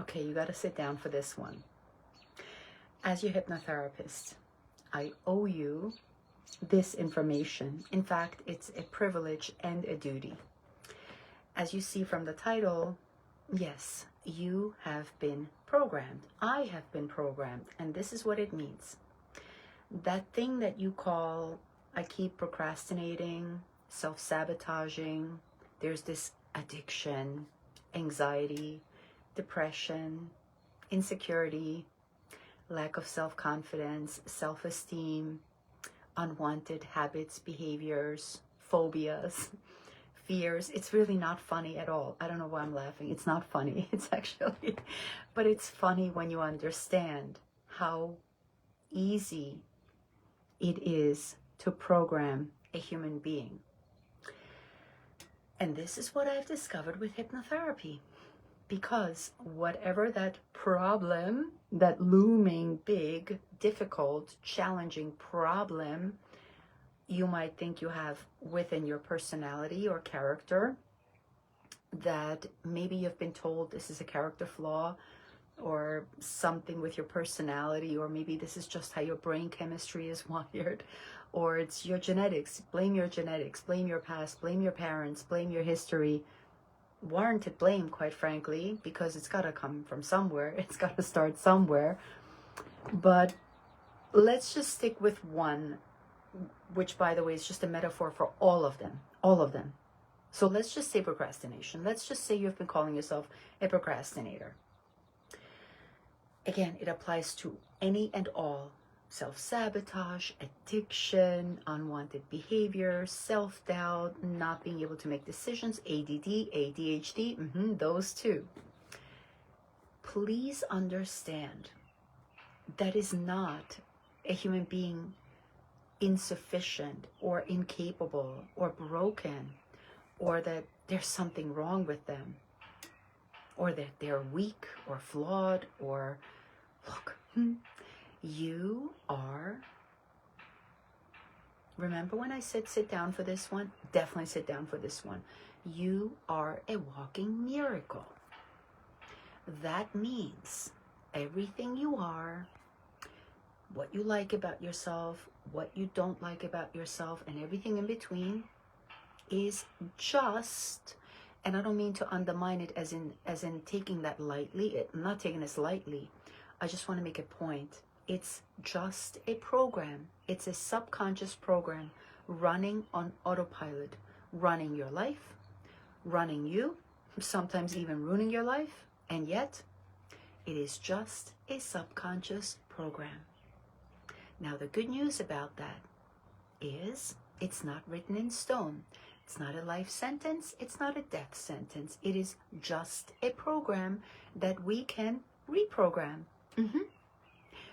Okay, you got to sit down for this one. As your hypnotherapist, I owe you this information. In fact, it's a privilege and a duty. As you see from the title, yes, you have been programmed. I have been programmed, and this is what it means. That thing that you call, I keep procrastinating, self-sabotaging, there's this addiction, anxiety, depression, insecurity, lack of self-confidence, self-esteem, unwanted habits, behaviors, phobias, fears. It's really not funny at all. I don't know why I'm laughing. It's not funny. It's actually, but it's funny when you understand how easy it is to program a human being. And this is what I've discovered with hypnotherapy. Because whatever that problem, that looming, big, difficult, challenging problem you might think you have within your personality or character, that maybe you've been told this is a character flaw or something with your personality, or maybe this is just how your brain chemistry is wired, or it's your genetics. Blame your genetics, blame your past, blame your parents, blame your history. Warranted blame, quite frankly, because it's got to come from somewhere. It's got to start somewhere. But let's just stick with one, which, by the way, is just a metaphor for all of them. All of them. So let's just say procrastination. Let's just say you've been calling yourself a procrastinator. Again, it applies to any and all. Self-sabotage, addiction, unwanted behavior, self-doubt, not being able to make decisions, ADD, ADHD, those two. Please understand that is not a human being insufficient or incapable or broken, or that there's something wrong with them, or that they're weak or flawed, or look, you are, remember when I said sit down for this one? Definitely sit down for this one. You are a walking miracle. That means everything you are, what you like about yourself, what you don't like about yourself, and everything in between is just, and I don't mean to undermine it as in taking that lightly. I'm not taking this lightly. I just want to make a point. It's just a program. It's a subconscious program running on autopilot, running your life, running you, sometimes even ruining your life, and yet it is just a subconscious program. Now, the good news about that is it's not written in stone. It's not a life sentence. It's not a death sentence. It is just a program that we can reprogram.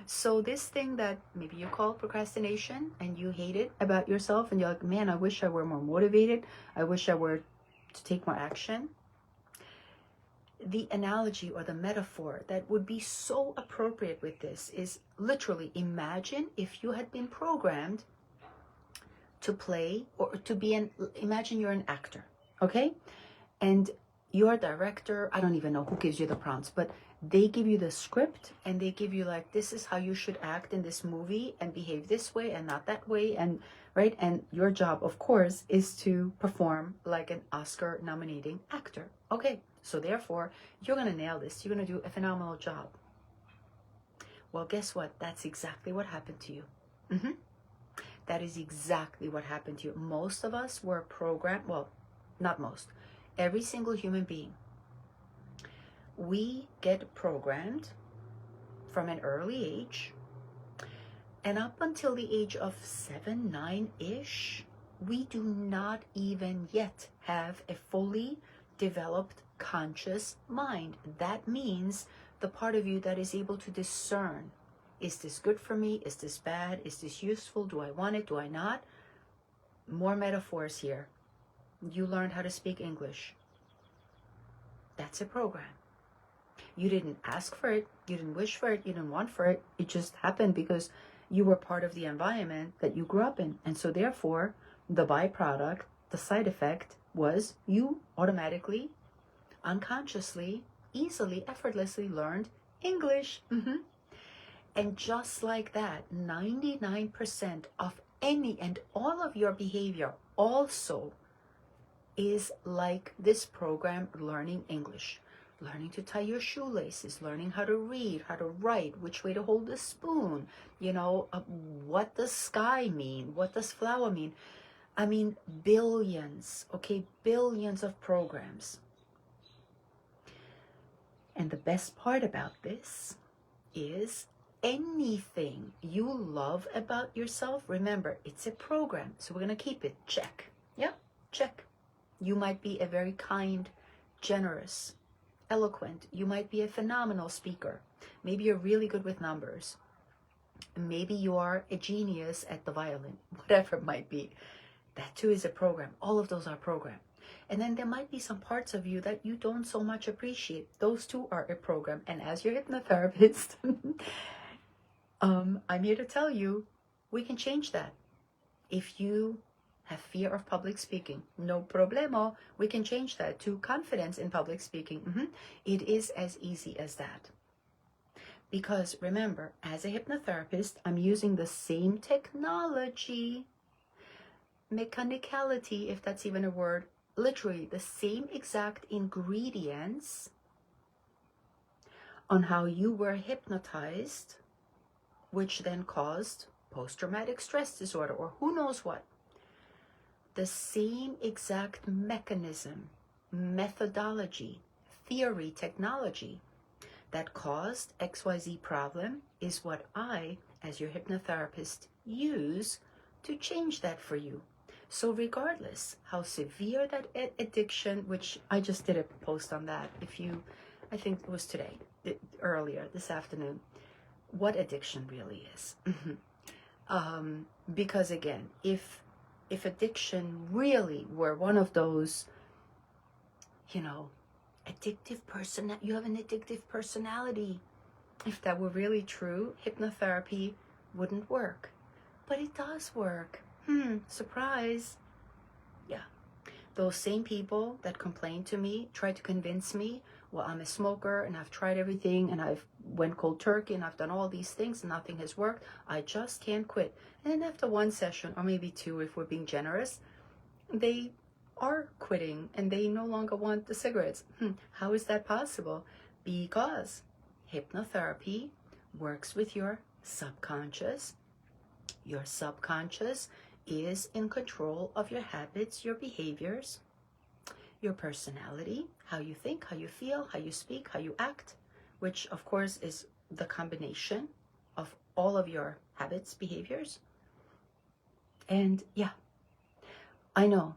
So this thing that maybe you call procrastination and you hate it about yourself, and you're like, man, I wish I were more motivated. I wish I were to take more action. The analogy or the metaphor that would be so appropriate with this is literally, imagine if you had been programmed to play or to be imagine you're an actor, okay? And your director, I don't even know who gives you the prompts, but they give you the script and they give you like, this is how you should act in this movie and behave this way and not that way, and right? And your job, of course, is to perform like an Oscar nominating actor. Okay, so therefore, you're gonna nail this. You're gonna do a phenomenal job. Well, guess what? That's exactly what happened to you. That is exactly what happened to you. Most of us were programmed, well, not most, every single human being. We get programmed from an early age, and up until the age of 7, 9-ish, we do not even yet have a fully developed conscious mind. That means the part of you that is able to discern, is this good for me? Is this bad? Is this useful? Do I want it? Do I not? More metaphors here. You learned how to speak English. That's a program. You didn't ask for it. You didn't wish for it. You didn't want for it. It just happened because you were part of the environment that you grew up in. And so therefore, the byproduct, the side effect was you automatically, unconsciously easily, effortlessly learned English. And just like that, 99% of any and all of your behavior also is like this program, learning English. Learning to tie your shoelaces, learning how to read, how to write, which way to hold the spoon, what does sky mean? What does flower mean? I mean, billions, okay, billions of programs. And the best part about this is anything you love about yourself, remember, it's a program. So we're going to keep it. Check. Yeah, check. You might be a very kind, generous, eloquent. You might be a phenomenal speaker. Maybe you're really good with numbers. Maybe you are a genius at the violin, whatever it might be. That too is a program. All of those are program. And then there might be some parts of you that you don't so much appreciate. Those too are a program. And as your hypnotherapist, I'm here to tell you, we can change that. If you have fear of public speaking, no problemo. We can change that to confidence in public speaking. It is as easy as that. Because remember, as a hypnotherapist, I'm using the same technology, mechanicality, if that's even a word, literally the same exact ingredients on how you were hypnotized, which then caused post-traumatic stress disorder or who knows what. The same exact mechanism, methodology, theory, technology that caused XYZ problem is what I, as your hypnotherapist, use to change that for you. So regardless how severe that addiction, which I just did a post on that, I think it was today, earlier this afternoon, what addiction really is. Because again, if addiction really were one of those, addictive person, you have an addictive personality. If that were really true, hypnotherapy wouldn't work. But it does work. Surprise. Yeah. Those same people that complain to me, try to convince me, well, I'm a smoker and I've tried everything and I've went cold turkey and I've done all these things and nothing has worked. I just can't quit. And then after one session, or maybe two if we're being generous, they are quitting and they no longer want the cigarettes. How is that possible? Because hypnotherapy works with your subconscious. Your subconscious is in control of your habits, your behaviors, your personality, how you think, how you feel, how you speak, how you act, which of course is the combination of all of your habits, behaviors. And yeah, I know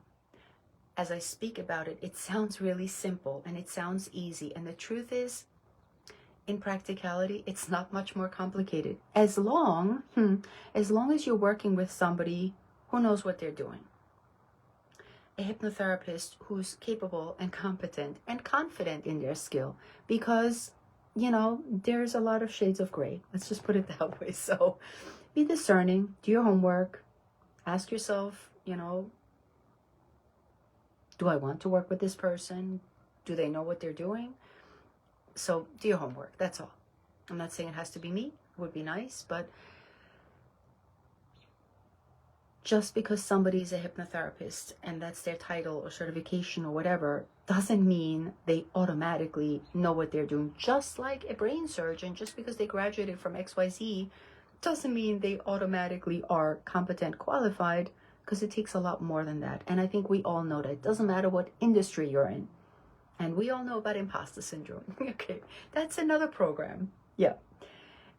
as I speak about it, it sounds really simple and it sounds easy. And the truth is, in practicality, it's not much more complicated. As long as you're working with somebody who knows what they're doing. A hypnotherapist who's capable and competent and confident in their skill, because, there's a lot of shades of gray. Let's just put it that way. So be discerning, do your homework, ask yourself, do I want to work with this person? Do they know what they're doing? So do your homework, that's all. I'm not saying it has to be me, it would be nice, but just because somebody's a hypnotherapist and that's their title or certification or whatever, doesn't mean they automatically know what they're doing. Just like a brain surgeon, just because they graduated from XYZ, doesn't mean they automatically are competent, qualified, because it takes a lot more than that. And I think we all know that. It doesn't matter what industry you're in. And we all know about imposter syndrome. Okay, that's another program. Yeah.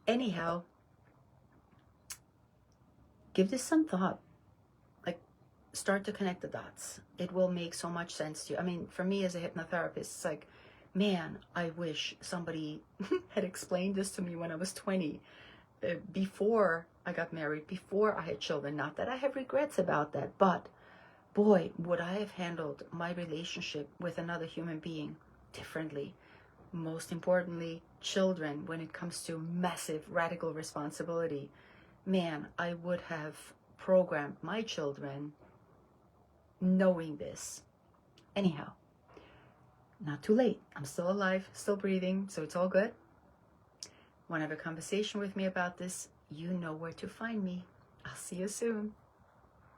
Anyhow, give this some thought. Like, start to connect the dots. It will make so much sense to you. I mean, for me as a hypnotherapist, it's like, man, I wish somebody had explained this to me when I was 20, before I got married, before I had children. Not that I have regrets about that, but boy, would I have handled my relationship with another human being differently. Most importantly, children, when it comes to massive, radical responsibility. Man, I would have programmed my children knowing this. Anyhow, not too late. I'm still alive, still breathing, so it's all good. Want to have a conversation with me about this? You know where to find me. I'll see you soon.